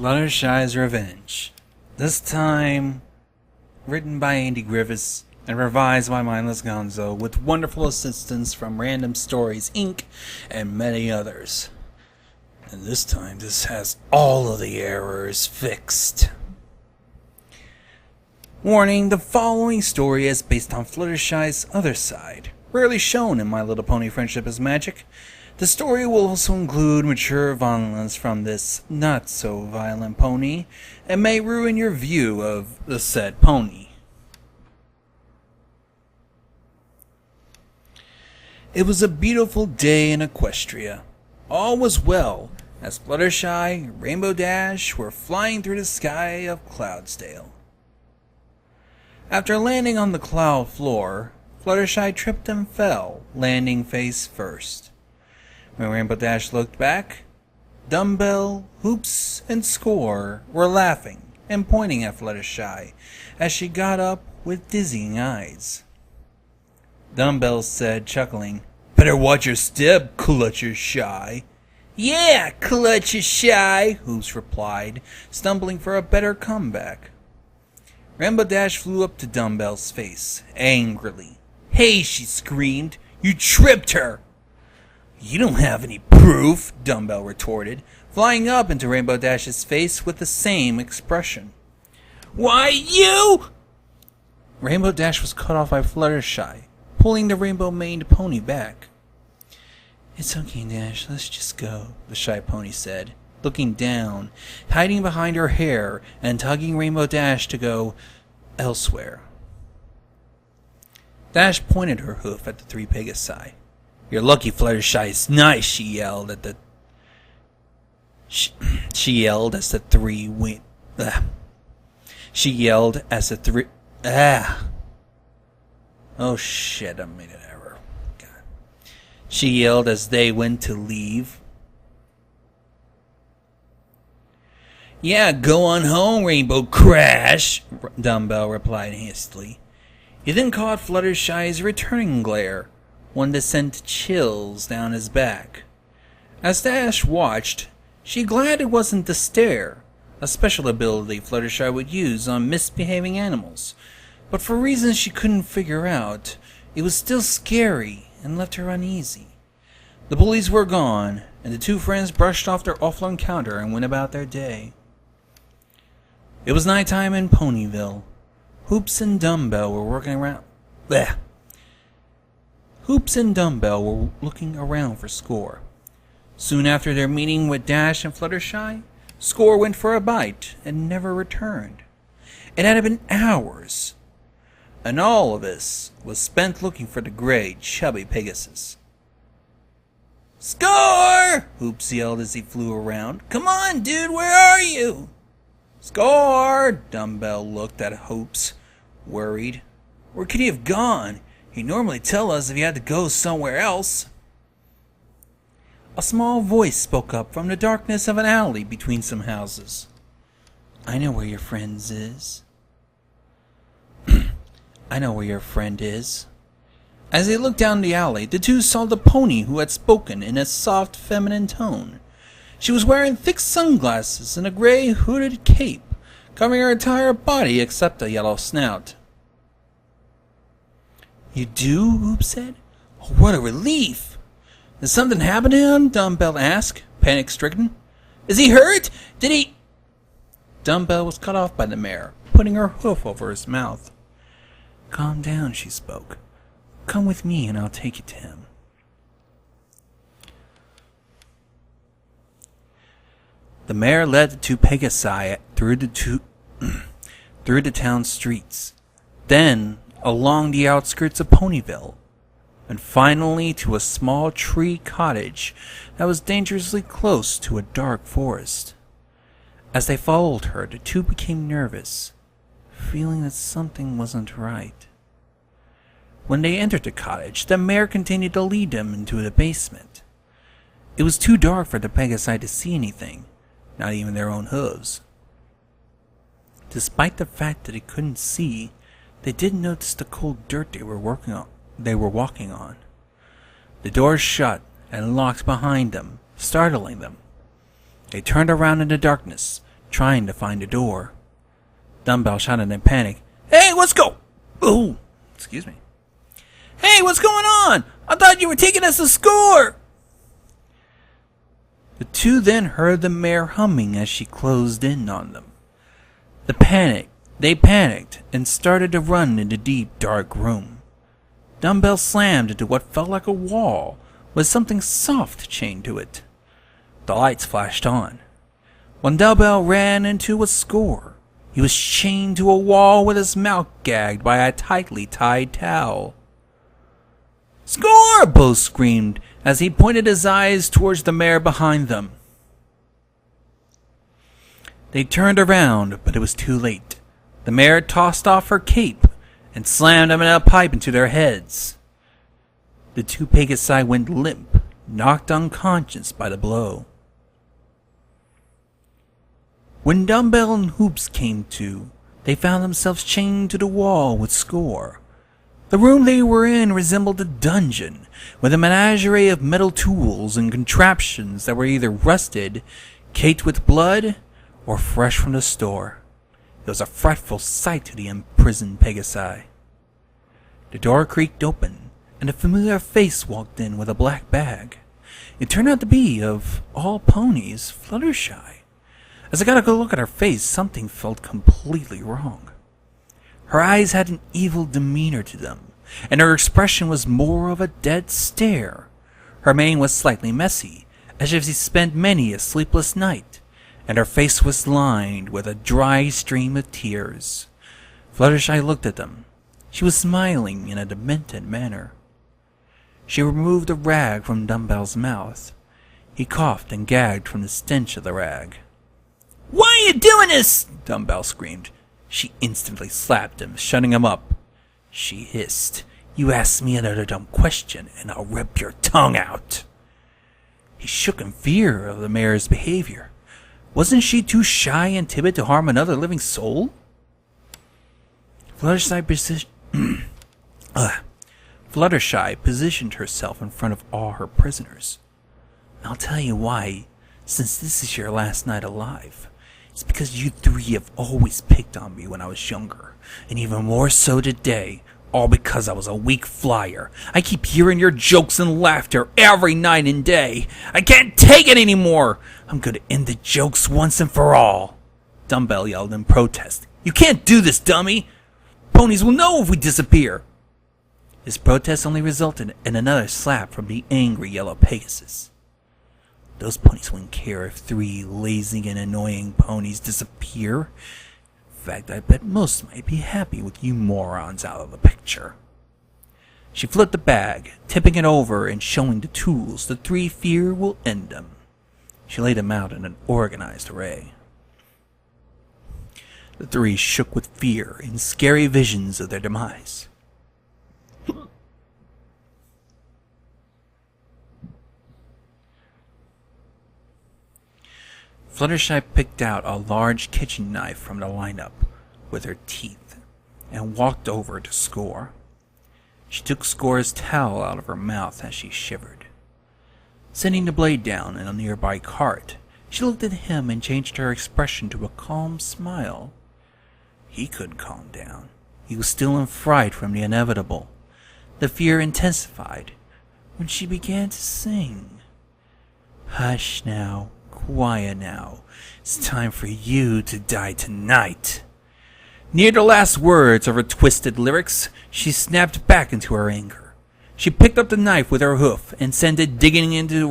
Fluttershy's Revenge. This time, written by Andy Griffiths and revised by Mindless Gonzo with wonderful assistance from Random Stories Inc. and many others. And this time, this has all of the errors fixed. Warning, the following story is based on Fluttershy's other side, rarely shown in My Little Pony Friendship is Magic. The story will also include mature violence from this not-so-violent pony, and may ruin your view of the said pony. It was a beautiful day in Equestria. All was well, as Fluttershy and Rainbow Dash were flying through the sky of Cloudsdale. After landing on the cloud floor, Fluttershy tripped and fell, landing face first. When Rainbow Dash looked back, Dumbbell, Hoops, and Score were laughing and pointing at Fluttershy as she got up with dizzying eyes. Dumbbell said, chuckling, "Better watch your step, Fluttershy." "Yeah, Fluttershy," Hoops replied, stumbling for a better comeback. Rainbow Dash flew up to Dumbbell's face, angrily. "Hey," she screamed, "you tripped her!" "You don't have any proof," Dumbbell retorted, flying up into Rainbow Dash's face with the same expression. "Why, you—" Rainbow Dash was cut off by Fluttershy, pulling the rainbow-maned pony back. "It's okay, Dash, let's just go," the shy pony said, looking down, hiding behind her hair, and tugging Rainbow Dash to go elsewhere. Dash pointed her hoof at the three Pegasi. "You're lucky Fluttershy is nice," she yelled at the... She yelled as the three went... She yelled as the three... Oh shit, I made an error. God. She yelled as they went to leave. "Yeah, go on home, Rainbow Crash," Dumbbell replied hastily. He then caught Fluttershy's returning glare, one that sent chills down his back. As Dash watched, she glad it wasn't the stare, a special ability Fluttershy would use on misbehaving animals, but for reasons she couldn't figure out, it was still scary and left her uneasy. The bullies were gone, and the two friends brushed off their awful encounter and went about their day. It was nighttime in Ponyville. Hoops and Dumbbell were working around... Hoops and Dumbbell were looking around for Score. Soon after their meeting with Dash and Fluttershy, Score went for a bite and never returned. It had been hours, and all of this was spent looking for the gray, chubby Pegasus. "Score!" Hoops yelled as he flew around. "Come on, dude, where are you?" "Score!" Dumbbell looked at Hoops, worried. "Where could he have gone? He'd normally tell us if he had to go somewhere else." A small voice spoke up from the darkness of an alley between some houses. "I know where your friend is." "I know where your friend is." As they looked down the alley, the two saw the pony who had spoken in a soft, feminine tone. She was wearing thick sunglasses and a gray hooded cape, covering her entire body except a yellow snout. "You do?" Hoops said. "Oh, what a relief!" "Did something happen to him?" Dumbbell asked, panic-stricken. "Is he hurt? Did he—" Dumbbell was cut off by the mare, putting her hoof over his mouth. "Calm down," she spoke. "Come with me and I'll take you to him." The mare led the two Pegasi through the town streets, then along the outskirts of Ponyville, and finally to a small tree cottage that was dangerously close to a dark forest. As they followed her, the two became nervous, feeling that something wasn't right. When they entered the cottage, the mare continued to lead them into the basement. It was too dark for the Pegasi to see anything, not even their own hooves. Despite the fact that they couldn't see, they did notice the cold dirt they were walking on. The doors shut and locked behind them, startling them. They turned around in the darkness, trying to find a door. Dumbbell shouted in panic, "Hey, Ooh, excuse me. Hey, what's going on? I thought you were taking us to score!" The two then heard the mare humming as she closed in on them. They panicked and started to run into the deep, dark room. Dumbbell slammed into what felt like a wall with something soft chained to it. The lights flashed on. When Dumbbell ran into a Score, he was chained to a wall with his mouth gagged by a tightly tied towel. "Score!" Bo screamed as he pointed his eyes towards the mare behind them. They turned around, but it was too late. The mare tossed off her cape and slammed a pipe into their heads. The two Pegasi went limp, knocked unconscious by the blow. When Dumbbell and Hoops came to, they found themselves chained to the wall with Score. The room they were in resembled a dungeon, with a menagerie of metal tools and contraptions that were either rusted, caked with blood, or fresh from the store. It was a frightful sight to the imprisoned Pegasi. The door creaked open, and a familiar face walked in with a black bag. It turned out to be, of all ponies, Fluttershy. As I got a good look at her face, something felt completely wrong. Her eyes had an evil demeanor to them, and her expression was more of a dead stare. Her mane was slightly messy, as if she spent many a sleepless night, and her face was lined with a dry stream of tears. Fluttershy looked at them. She was smiling in a demented manner. She removed a rag from Dumbbell's mouth. He coughed and gagged from the stench of the rag. "Why are you doing this?" Dumbbell screamed. She instantly slapped him, shutting him up. She hissed, "You ask me another dumb question, and I'll rip your tongue out." He shook in fear of the mare's behavior. Wasn't she too shy and timid to harm another living soul? Fluttershy positioned herself in front of all her prisoners. "I'll tell you why, since this is your last night alive. It's because you three have always picked on me when I was younger, and even more so today, all because I was a weak flyer. I keep hearing your jokes and laughter every night and day. I can't take it anymore. I'm going to end the jokes once and for all." Dumbbell yelled in protest. "You can't do this, dummy! Ponies will know if we disappear." His protest only resulted in another slap from the angry yellow Pegasus. Those ponies wouldn't care if 3 lazy and annoying ponies disappear. In fact, I bet most might be happy with you morons out of the picture. She flipped the bag, tipping it over and showing the tools the 3 fear will end them. She laid them out in an organized array. The 3 shook with fear and scary visions of their demise. Fluttershy picked out a large kitchen knife from the lineup with her teeth and walked over to Score. She took Score's towel out of her mouth as she shivered. Setting the blade down in a nearby cart, she looked at him and changed her expression to a calm smile. He couldn't calm down. He was still in fright from the inevitable. The fear intensified when she began to sing. "Hush now. Quiet now. It's time for you to die tonight." Near the last words of her twisted lyrics, she snapped back into her anger. She picked up the knife with her hoof and sent it digging into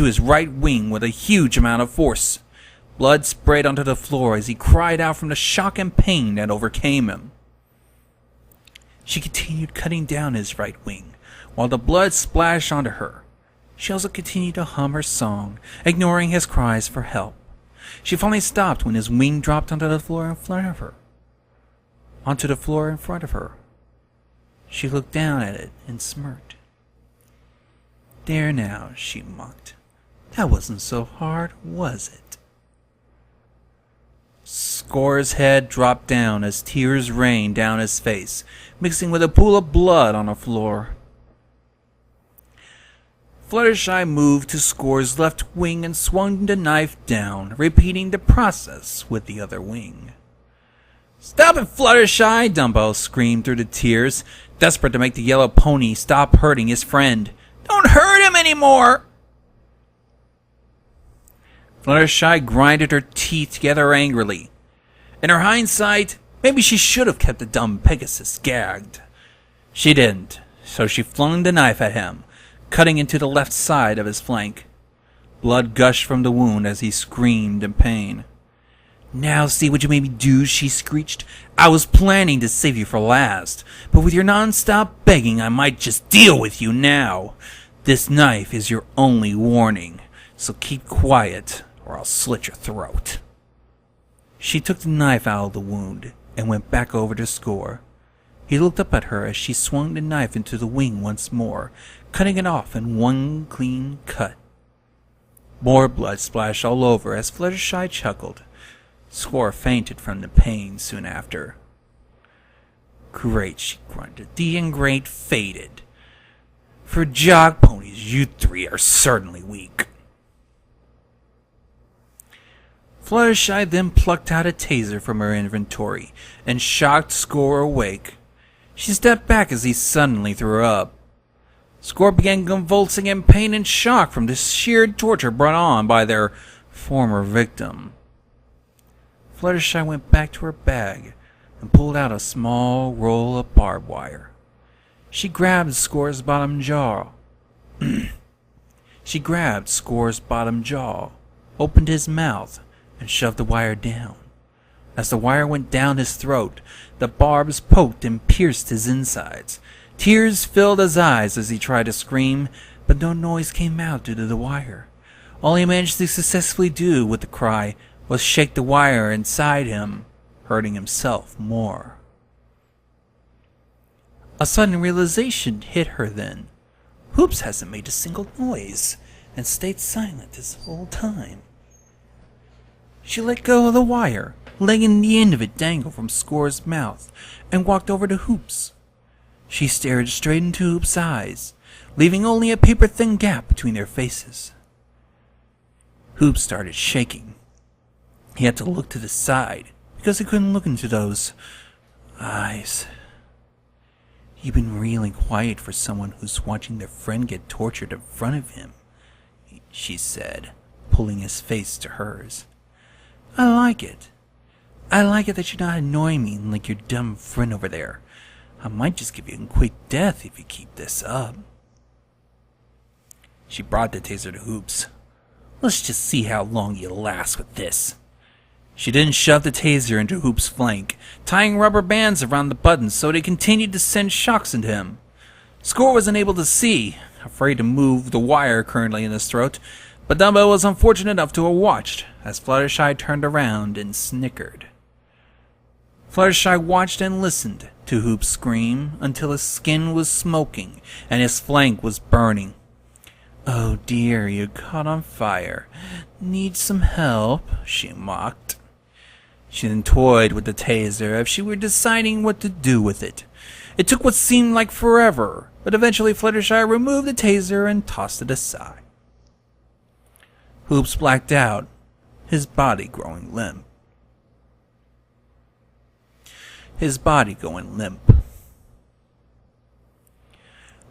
his right wing with a huge amount of force. Blood sprayed onto the floor as he cried out from the shock and pain that overcame him. She continued cutting down his right wing, while the blood splashed onto her. She also continued to hum her song, ignoring his cries for help. She finally stopped when his wing dropped onto the floor in front of her. She looked down at it and smirked. "There now," she mocked. "That wasn't so hard, was it?" Score's head dropped down as tears rained down his face, mixing with a pool of blood on the floor. Fluttershy moved to Score's left wing and swung the knife down, repeating the process with the other wing. "Stop it, Fluttershy!" Dumbo screamed through the tears, desperate to make the yellow pony stop hurting his friend. "Don't hurt him anymore!" Fluttershy grinded her teeth together angrily. In her hindsight, maybe she should have kept the dumb Pegasus gagged. She didn't, so she flung the knife at him, cutting into the left side of his flank. Blood gushed from the wound as he screamed in pain. "Now see what you made me do," she screeched. "I was planning to save you for last, but with your non-stop begging, I might just deal with you now. This knife is your only warning, so keep quiet or I'll slit your throat." She took the knife out of the wound and went back over to Score. He looked up at her as she swung the knife into the wing once more, cutting it off in one clean cut. More blood splashed all over as Fluttershy chuckled. Score fainted from the pain soon after. "Great," she grunted. "The ingrate faded. For jog ponies, you three are certainly weak." Fluttershy then plucked out a taser from her inventory and shocked Score awake. She stepped back as he suddenly threw up. Score began convulsing in pain and shock from the sheer torture brought on by their former victim. Fluttershy went back to her bag and pulled out a small roll of barbed wire. She grabbed Score's bottom jaw. Opened his mouth, and shoved the wire down. As the wire went down his throat, the barbs poked and pierced his insides. Tears filled his eyes as he tried to scream, but no noise came out due to the wire. All he managed to successfully do with the cry was shake the wire inside him, hurting himself more. A sudden realization hit her then. Hoops hasn't made a single noise and stayed silent this whole time. She let go of the wire, letting the end of it dangle from Score's mouth, and walked over to Hoops. She stared straight into Hoops' eyes, leaving only a paper-thin gap between their faces. Hoops started shaking. He had to look to the side, because he couldn't look into those eyes. "You've been really quiet for someone who's watching their friend get tortured in front of him," she said, pulling his face to hers. I like it. I like it that you're not annoying me like your dumb friend over there. I might just give you a quick death if you keep this up." She brought the taser to Hoops. "Let's just see how long you last with this." She then shoved the taser into Hoops' flank, tying rubber bands around the buttons so they continued to send shocks into him. Score was unable to see, afraid to move the wire currently in his throat, but Dumbo was unfortunate enough to have watched as Fluttershy turned around and snickered. Fluttershy watched and listened to Hoops scream until his skin was smoking and his flank was burning. "Oh dear, you caught on fire. Need some help?" she mocked. She then toyed with the taser as if she were deciding what to do with it. It took what seemed like forever, but eventually Fluttershy removed the taser and tossed it aside. Hoops blacked out, his body going limp.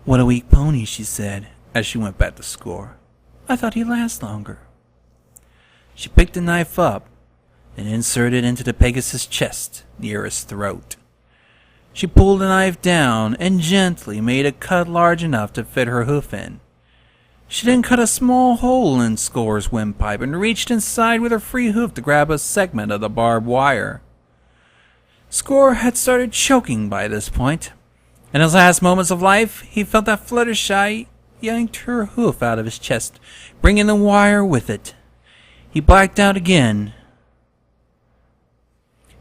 "What a weak pony," she said, as she went back to Score. "I thought he'd last longer." She picked the knife up and inserted it into the Pegasus' chest near his throat. She pulled the knife down and gently made a cut large enough to fit her hoof in. She then cut a small hole in Score's windpipe and reached inside with her free hoof to grab a segment of the barbed wire. Score had started choking by this point. In his last moments of life, he felt that Fluttershy yanked her hoof out of his chest, bringing the wire with it. He blacked out again.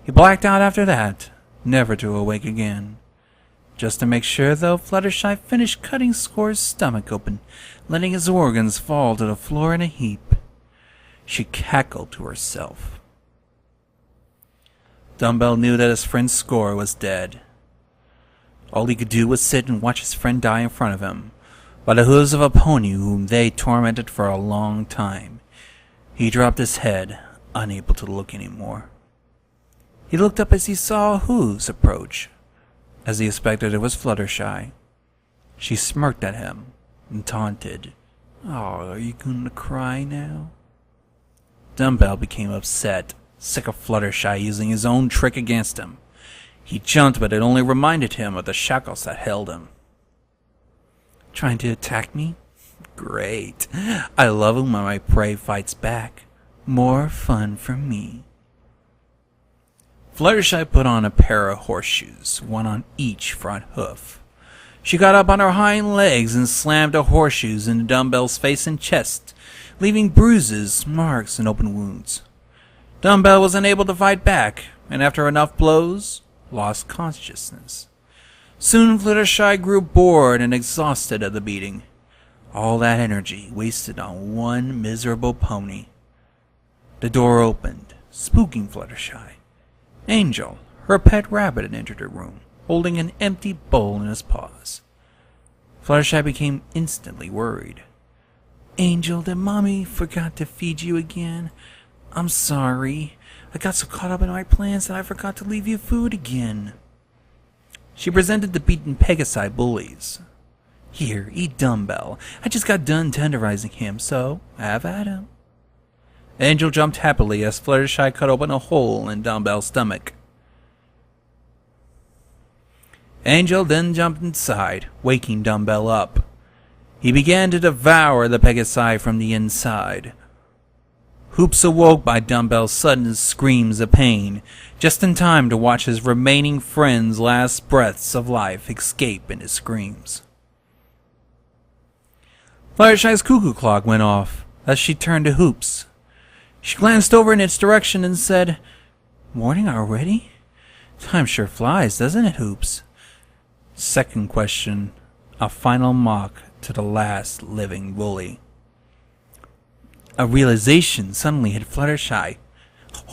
He blacked out after that, never to awake again. Just to make sure, though, Fluttershy finished cutting Score's stomach open, letting his organs fall to the floor in a heap. She cackled to herself. Dumbo knew that his friend Score was dead. All he could do was sit and watch his friend die in front of him, by the hooves of a pony whom they tormented for a long time. He dropped his head, unable to look anymore. He looked up as he saw hooves approach. As he expected, it was Fluttershy. She smirked at him and taunted, "Oh, are you going to cry now?" Dumbbell became upset, sick of Fluttershy using his own trick against him. He jumped, but it only reminded him of the shackles that held him. "Trying to attack me? Great. I love it when my prey fights back. More fun for me." Fluttershy put on a pair of horseshoes, one on each front hoof. She got up on her hind legs and slammed the horseshoes into Dumbbell's face and chest, leaving bruises, marks, and open wounds. Dumbbell was unable to fight back, and after enough blows, lost consciousness. Soon Fluttershy grew bored and exhausted of the beating. All that energy wasted on one miserable pony. The door opened, spooking Fluttershy. Angel, her pet rabbit, had entered her room, holding an empty bowl in his paws. Fluttershy became instantly worried. "Angel, did Mommy forgot to feed you again? I'm sorry. I got so caught up in my plans that I forgot to leave you food again." She presented the beaten Pegasi bullies. "Here, eat Dumbbell. I just got done tenderizing him, so have at him." Angel jumped happily as Fluttershy cut open a hole in Dumbbell's stomach. Angel then jumped inside, waking Dumbbell up. He began to devour the Pegasi from the inside. Hoops awoke by Dumbbell's sudden screams of pain, just in time to watch his remaining friend's last breaths of life escape in his screams. Fluttershy's cuckoo clock went off as she turned to Hoops. She glanced over in its direction and said, "Morning already? Time sure flies, doesn't it, Hoops?" Second question, a final mock to the last living bully. A realization suddenly hit Fluttershy.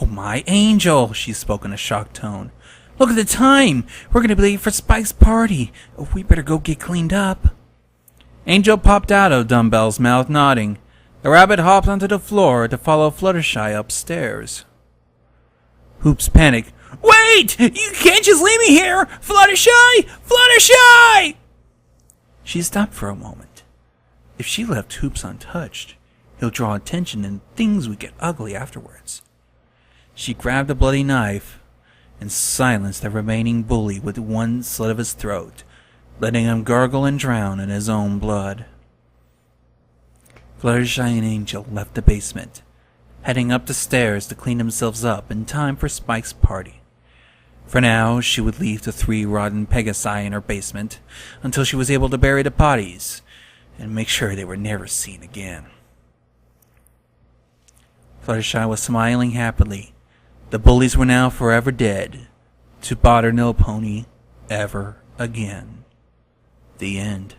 "Oh my Angel," she spoke in a shocked tone. "Look at the time! We're going to be late for Spike's party. We better go get cleaned up." Angel popped out of Dumbbell's mouth, nodding. The rabbit hopped onto the floor to follow Fluttershy upstairs. Hoops panicked. "Wait! You can't just leave me here! Fluttershy! Fluttershy!" She stopped for a moment. If she left Hoops untouched, he'll draw attention and things would get ugly afterwards. She grabbed a bloody knife and silenced the remaining bully with one slit of his throat, letting him gargle and drown in his own blood. Fluttershy and Angel left the basement, heading up the stairs to clean themselves up in time for Spike's party. For now, she would leave the 3 rotten Pegasi in her basement until she was able to bury the bodies and make sure they were never seen again. Fluttershy was smiling happily. The bullies were now forever dead, to bother no pony ever again. The end.